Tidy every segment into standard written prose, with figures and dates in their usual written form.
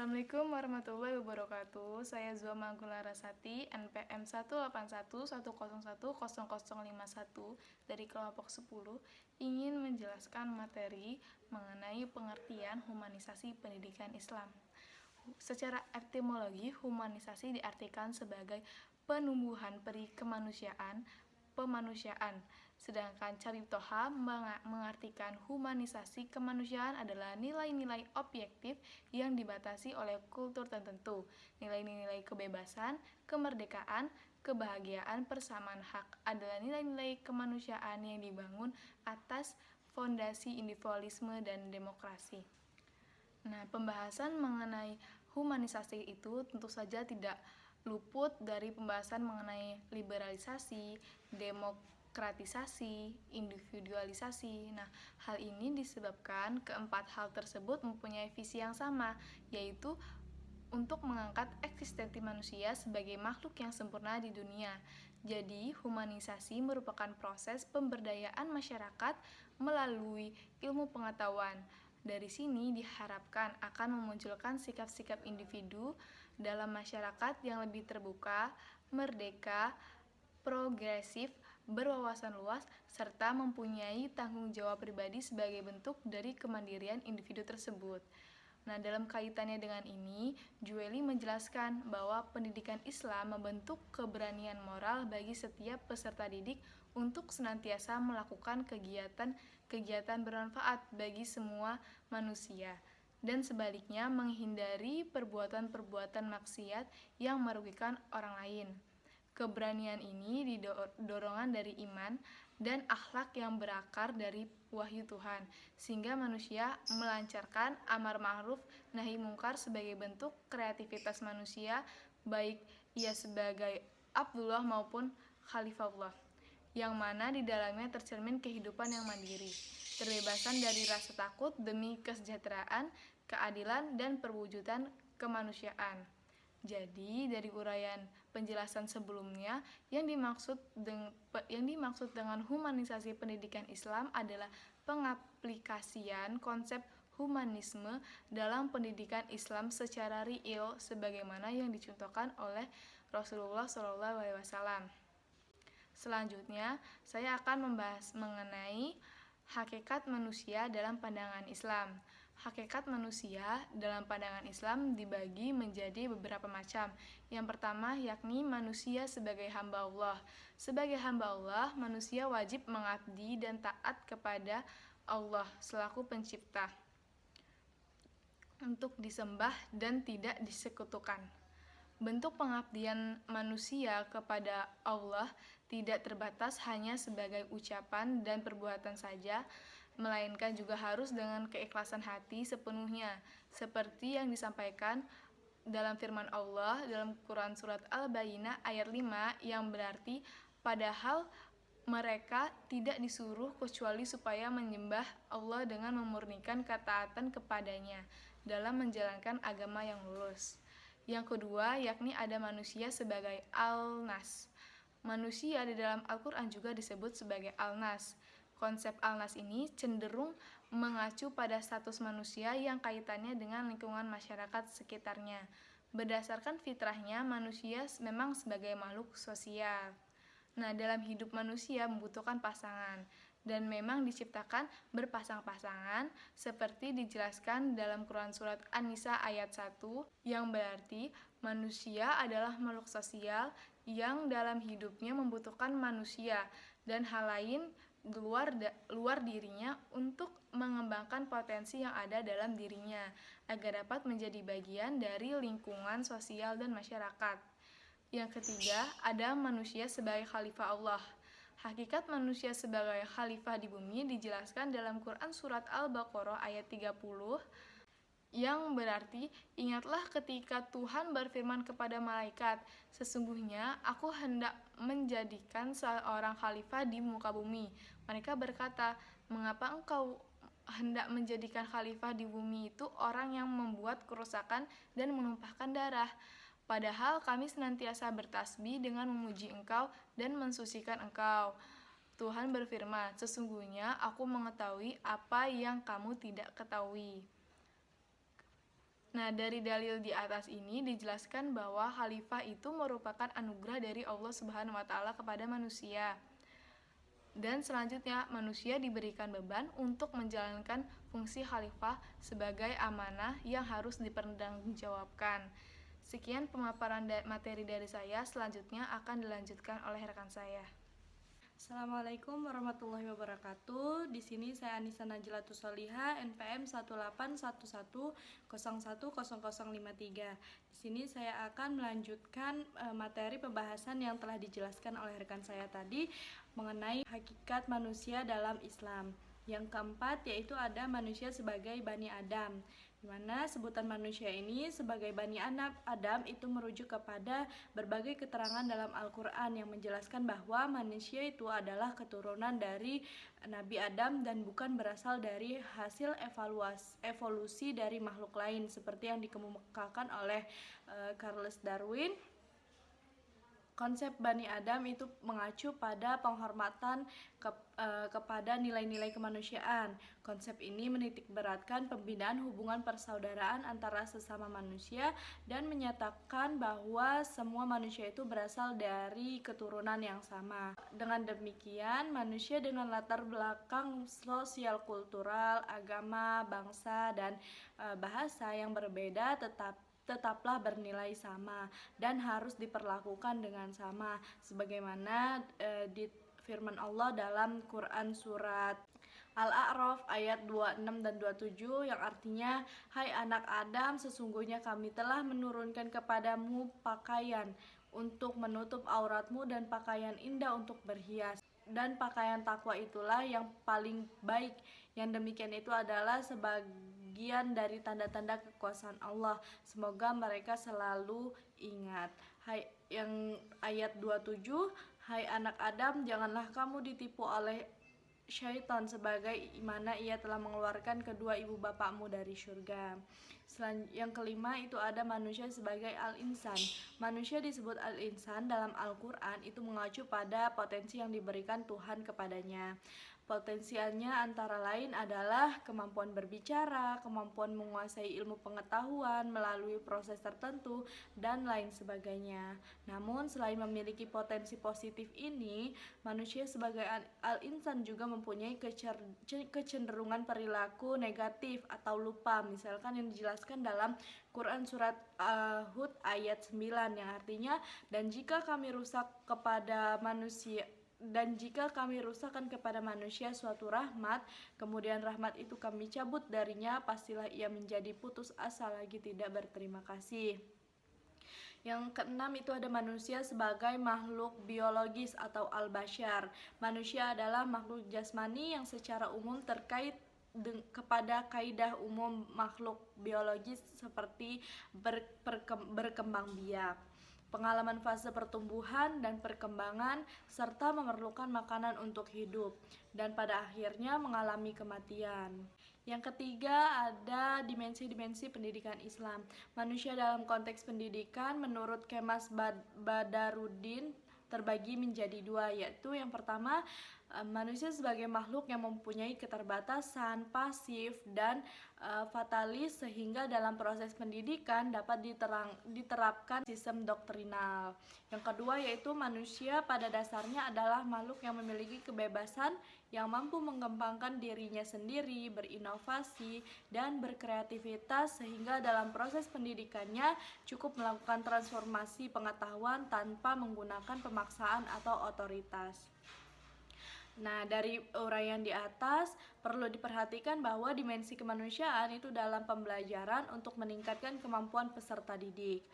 Assalamualaikum warahmatullahi wabarakatuh. Saya Zua Mangkularasati, NPM 181101051 dari kelompok 10, ingin menjelaskan materi mengenai pengertian humanisasi pendidikan Islam. Secara etimologi, humanisasi diartikan sebagai penumbuhan peri kemanusiaan, pemanusiaan. Sedangkan Caritoha mengartikan humanisasi kemanusiaan adalah nilai-nilai objektif yang dibatasi oleh kultur tertentu, nilai-nilai kebebasan, kemerdekaan, kebahagiaan, persamaan hak adalah nilai-nilai kemanusiaan yang dibangun atas fondasi individualisme dan demokrasi. Nah, pembahasan mengenai humanisasi itu tentu saja tidak luput dari pembahasan mengenai liberalisasi, demokratisasi, individualisasi. Nah, hal ini disebabkan keempat hal tersebut mempunyai visi yang sama, yaitu untuk mengangkat eksistensi manusia sebagai makhluk yang sempurna di dunia. Jadi, humanisasi merupakan proses pemberdayaan masyarakat melalui ilmu pengetahuan. Dari sini diharapkan akan memunculkan sikap-sikap individu dalam masyarakat yang lebih terbuka, merdeka, progresif, berwawasan luas, serta mempunyai tanggung jawab pribadi sebagai bentuk dari kemandirian individu tersebut. Nah, dalam kaitannya dengan ini, Jueli menjelaskan bahwa pendidikan Islam membentuk keberanian moral bagi setiap peserta didik untuk senantiasa melakukan kegiatan bermanfaat bagi semua manusia, dan sebaliknya menghindari perbuatan-perbuatan maksiat yang merugikan orang lain. Keberanian ini dorongan dari iman dan akhlak yang berakar dari wahyu Tuhan, sehingga manusia melancarkan amar ma'ruf nahi mungkar sebagai bentuk kreativitas manusia, baik ia sebagai Abdullah maupun Khalifahullah, yang mana di dalamnya tercermin kehidupan yang mandiri, terbebasan dari rasa takut demi kesejahteraan, keadilan, dan perwujudan kemanusiaan. Jadi, dari uraian penjelasan sebelumnya, yang dimaksud dengan humanisasi pendidikan Islam adalah pengaplikasian konsep humanisme dalam pendidikan Islam secara real sebagaimana yang dicontohkan oleh Rasulullah SAW. Selanjutnya, saya akan membahas mengenai hakikat manusia dalam pandangan Islam. Hakikat manusia dalam pandangan Islam dibagi menjadi beberapa macam. Yang pertama yakni manusia sebagai hamba Allah. Sebagai hamba Allah, manusia wajib mengabdi dan taat kepada Allah selaku pencipta, untuk disembah dan tidak disekutukan. Bentuk pengabdian manusia kepada Allah tidak terbatas hanya sebagai ucapan dan perbuatan saja, melainkan juga harus dengan keikhlasan hati sepenuhnya, seperti yang disampaikan dalam firman Allah dalam Quran Surat Al-Bayyinah ayat 5, yang berarti padahal mereka tidak disuruh kecuali supaya menyembah Allah dengan memurnikan ketaatan kepadanya dalam menjalankan agama yang lurus. Yang kedua yakni ada manusia sebagai Al-Nas. Manusia di dalam Al-Quran juga disebut sebagai Al-Nas. Konsep Al-Nas ini cenderung mengacu pada status manusia yang kaitannya dengan lingkungan masyarakat sekitarnya. Berdasarkan fitrahnya, manusia memang sebagai makhluk sosial. Nah, dalam hidup manusia membutuhkan pasangan, dan memang diciptakan berpasang-pasangan seperti dijelaskan dalam Quran Surat An-Nisa ayat 1, yang berarti manusia adalah makhluk sosial yang dalam hidupnya membutuhkan manusia dan hal lain luar dirinya untuk mengembangkan potensi yang ada dalam dirinya agar dapat menjadi bagian dari lingkungan sosial dan masyarakat. Yang ketiga, ada manusia sebagai khalifah Allah. Hakikat manusia sebagai khalifah di bumi dijelaskan dalam Quran Surat Al-Baqarah ayat 30, yang berarti, ingatlah ketika Tuhan berfirman kepada malaikat, sesungguhnya aku hendak menjadikan seorang khalifah di muka bumi. Mereka berkata, mengapa engkau hendak menjadikan khalifah di bumi itu orang yang membuat kerusakan dan menumpahkan darah? Padahal kami senantiasa bertasbih dengan memuji engkau dan mensucikan engkau. Tuhan berfirman, sesungguhnya aku mengetahui apa yang kamu tidak ketahui. Nah, dari dalil di atas ini dijelaskan bahwa khalifah itu merupakan anugerah dari Allah Subhanahu wa taala kepada manusia. Dan selanjutnya, manusia diberikan beban untuk menjalankan fungsi khalifah sebagai amanah yang harus dipertanggungjawabkan. Sekian pemaparan materi dari saya, selanjutnya akan dilanjutkan oleh rekan saya. Assalamualaikum warahmatullahi wabarakatuh. Di sini saya Anissa Najlatus Soliha, NPM 18110100053. Di sini saya akan melanjutkan materi pembahasan yang telah dijelaskan oleh rekan saya tadi mengenai hakikat manusia dalam Islam. Yang keempat yaitu ada manusia sebagai Bani Adam, di mana sebutan manusia ini sebagai Bani Adam itu merujuk kepada berbagai keterangan dalam Al-Quran yang menjelaskan bahwa manusia itu adalah keturunan dari Nabi Adam dan bukan berasal dari hasil evolusi dari makhluk lain seperti yang dikemukakan oleh Charles Darwin. Konsep Bani Adam itu mengacu pada penghormatan kepada nilai-nilai kemanusiaan. Konsep ini menitikberatkan pembinaan hubungan persaudaraan antara sesama manusia dan menyatakan bahwa semua manusia itu berasal dari keturunan yang sama. Dengan demikian, manusia dengan latar belakang sosial kultural, agama, bangsa, dan bahasa yang berbeda tetaplah bernilai sama dan harus diperlakukan dengan sama sebagaimana di firman Allah dalam Quran surat Al-A'raf ayat 26 dan 27 yang artinya, "Hai anak Adam, sesungguhnya kami telah menurunkan kepadamu pakaian untuk menutup auratmu dan pakaian indah untuk berhias. Dan pakaian takwa itulah yang paling baik. Yang demikian itu adalah sebagian dari tanda-tanda kekuasaan Allah. Semoga mereka selalu ingat." Yang ayat 27, "Hai anak Adam, janganlah kamu ditipu oleh syaitan sebagai mana ia telah mengeluarkan kedua ibu bapakmu dari surga." Yang kelima itu ada manusia sebagai al-insan. Manusia disebut al-insan dalam Al-Quran itu mengacu pada potensi yang diberikan Tuhan kepadanya. Potensialnya antara lain adalah kemampuan berbicara, kemampuan menguasai ilmu pengetahuan melalui proses tertentu, dan lain sebagainya. Namun selain memiliki potensi positif ini, manusia sebagai al-insan juga mempunyai kecenderungan perilaku negatif atau lupa, misalkan yang dijelaskan dalam Quran surat Hud ayat 9 yang artinya, "Dan jika kami rusakkan kepada manusia suatu rahmat, kemudian rahmat itu kami cabut darinya, pastilah ia menjadi putus asa lagi tidak berterima kasih." Yang keenam itu ada manusia sebagai makhluk biologis atau al-bashar. Manusia adalah makhluk jasmani yang secara umum terkait kepada kaidah umum makhluk biologis seperti berkembang biak, pengalaman fase pertumbuhan dan perkembangan, serta memerlukan makanan untuk hidup, dan pada akhirnya mengalami kematian. Yang ketiga ada dimensi-dimensi pendidikan Islam. Manusia dalam konteks pendidikan menurut Kemas Badarudin terbagi menjadi dua, yaitu yang pertama, manusia sebagai makhluk yang mempunyai keterbatasan, pasif, dan fatalis sehingga dalam proses pendidikan dapat diterapkan sistem doktrinal. Yang kedua yaitu manusia pada dasarnya adalah makhluk yang memiliki kebebasan, yang mampu mengembangkan dirinya sendiri, berinovasi, dan berkreativitas sehingga dalam proses pendidikannya cukup melakukan transformasi pengetahuan tanpa menggunakan pemaksaan atau otoritas. Nah, dari uraian di atas perlu diperhatikan bahwa dimensi kemanusiaan itu dalam pembelajaran untuk meningkatkan kemampuan peserta didik.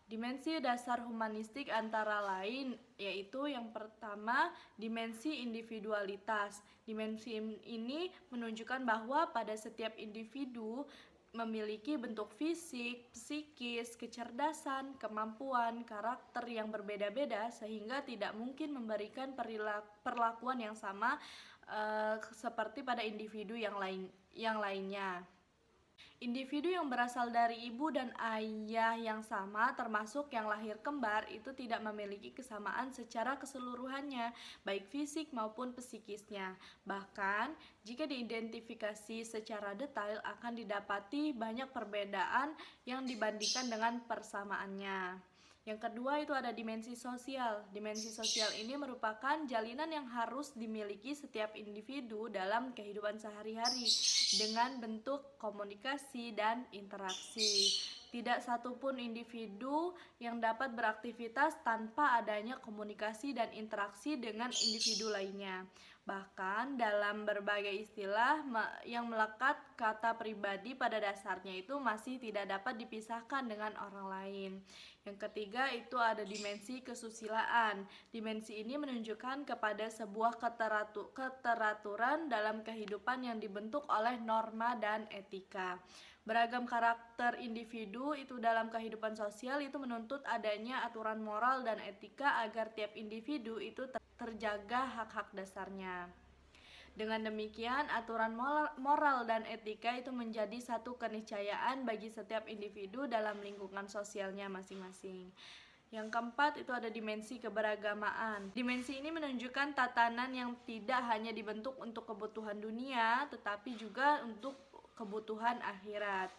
Dimensi dasar humanistik antara lain yaitu yang pertama, dimensi individualitas. Dimensi ini menunjukkan bahwa pada setiap individu memiliki bentuk fisik, psikis, kecerdasan, kemampuan, karakter yang berbeda-beda sehingga tidak mungkin memberikan perlakuan yang sama seperti pada individu yang lainnya. Individu yang berasal dari ibu dan ayah yang sama, termasuk yang lahir kembar, itu tidak memiliki kesamaan secara keseluruhannya, baik fisik maupun psikisnya. Bahkan, jika diidentifikasi secara detail, akan didapati banyak perbedaan yang dibandingkan dengan persamaannya. Yang kedua itu ada dimensi sosial. Dimensi sosial ini merupakan jalinan yang harus dimiliki setiap individu dalam kehidupan sehari-hari dengan bentuk komunikasi dan interaksi. Tidak satupun individu yang dapat beraktivitas tanpa adanya komunikasi dan interaksi dengan individu lainnya. Bahkan dalam berbagai istilah yang melekat kata pribadi pada dasarnya itu masih tidak dapat dipisahkan dengan orang lain. Yang ketiga itu ada dimensi kesusilaan. Dimensi ini menunjukkan kepada sebuah keteraturan dalam kehidupan yang dibentuk oleh norma dan etika. Beragam karakter individu itu dalam kehidupan sosial itu menuntut adanya aturan moral dan etika agar tiap individu itu terjaga hak-hak dasarnya. Dengan demikian, aturan moral dan etika itu menjadi satu keniscayaan bagi setiap individu dalam lingkungan sosialnya masing-masing. Yang keempat itu ada dimensi keberagamaan. Dimensi ini menunjukkan tatanan yang tidak hanya dibentuk untuk kebutuhan dunia, tetapi juga untuk kebutuhan akhirat.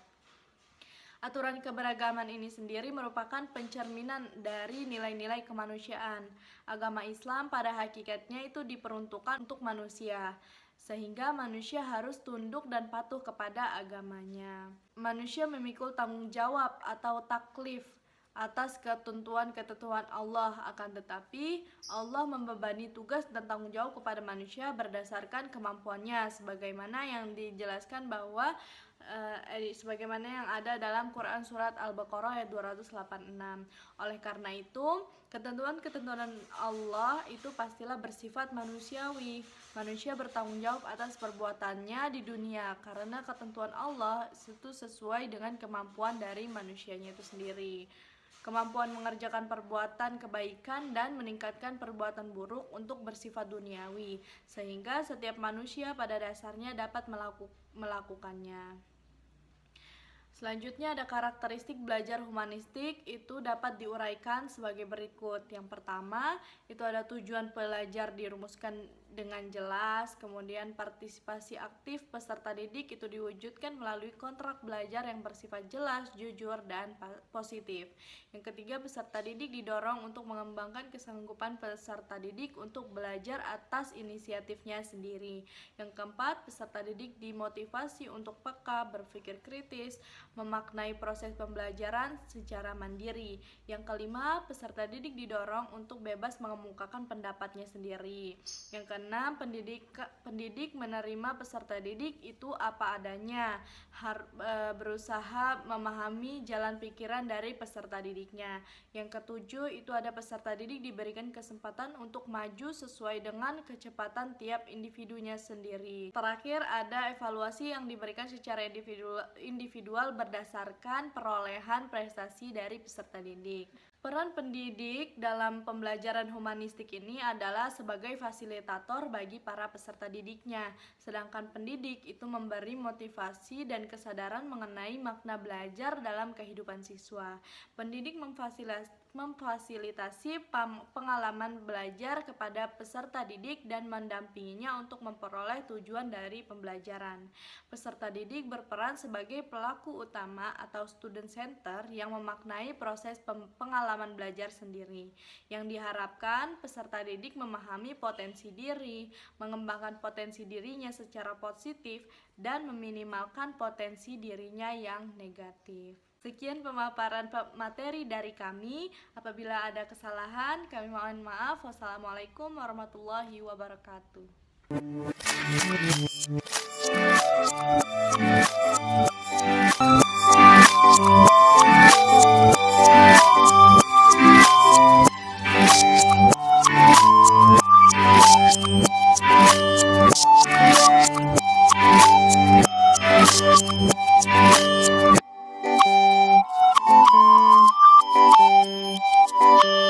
Aturan keberagaman ini sendiri merupakan pencerminan dari nilai-nilai kemanusiaan. Agama Islam pada hakikatnya itu diperuntukkan untuk manusia, sehingga manusia harus tunduk dan patuh kepada agamanya. Manusia memikul tanggung jawab atau taklif atas ketentuan-ketentuan Allah, akan tetapi Allah membebani tugas dan tanggung jawab kepada manusia berdasarkan kemampuannya, sebagaimana yang dijelaskan bahwa sebagaimana yang ada dalam Quran Surat Al-Baqarah ayat 286. Oleh karena itu, ketentuan-ketentuan Allah itu pastilah bersifat manusiawi. Manusia bertanggung jawab atas perbuatannya di dunia, karena ketentuan Allah itu sesuai dengan kemampuan dari manusianya itu sendiri. Kemampuan mengerjakan perbuatan kebaikan dan meningkatkan perbuatan buruk untuk bersifat duniawi, sehingga setiap manusia pada dasarnya dapat melakukannya. Selanjutnya ada karakteristik belajar humanistik, itu dapat diuraikan sebagai berikut. Yang pertama, itu ada tujuan belajar dirumuskan dengan jelas, kemudian partisipasi aktif peserta didik itu diwujudkan melalui kontrak belajar yang bersifat jelas, jujur, dan positif. Yang ketiga, peserta didik didorong untuk mengembangkan kesanggupan peserta didik untuk belajar atas inisiatifnya sendiri. Yang keempat, peserta didik dimotivasi untuk peka, berpikir kritis, memaknai proses pembelajaran secara mandiri. Yang kelima, peserta didik didorong untuk bebas mengemukakan pendapatnya sendiri. Yang keenam, pendidik menerima peserta didik itu apa adanya, berusaha memahami jalan pikiran dari peserta didiknya. Yang ketujuh, itu ada peserta didik diberikan kesempatan untuk maju sesuai dengan kecepatan tiap individunya sendiri. Terakhir, ada evaluasi yang diberikan secara individual berdasarkan perolehan prestasi dari peserta didik. Peran pendidik dalam pembelajaran humanistik ini adalah sebagai fasilitator bagi para peserta didiknya, sedangkan pendidik itu memberi motivasi dan kesadaran mengenai makna belajar dalam kehidupan siswa. Pendidik memfasilitasi pengalaman belajar kepada peserta didik dan mendampinginya untuk memperoleh tujuan dari pembelajaran. Peserta didik berperan sebagai pelaku utama atau student center yang memaknai proses pengalaman belajar sendiri. Yang diharapkan peserta didik memahami potensi diri, mengembangkan potensi dirinya secara positif, dan meminimalkan potensi dirinya yang negatif. Sekian pemaparan materi dari kami. Apabila ada kesalahan, kami mohon maaf. Wassalamualaikum warahmatullahi wabarakatuh.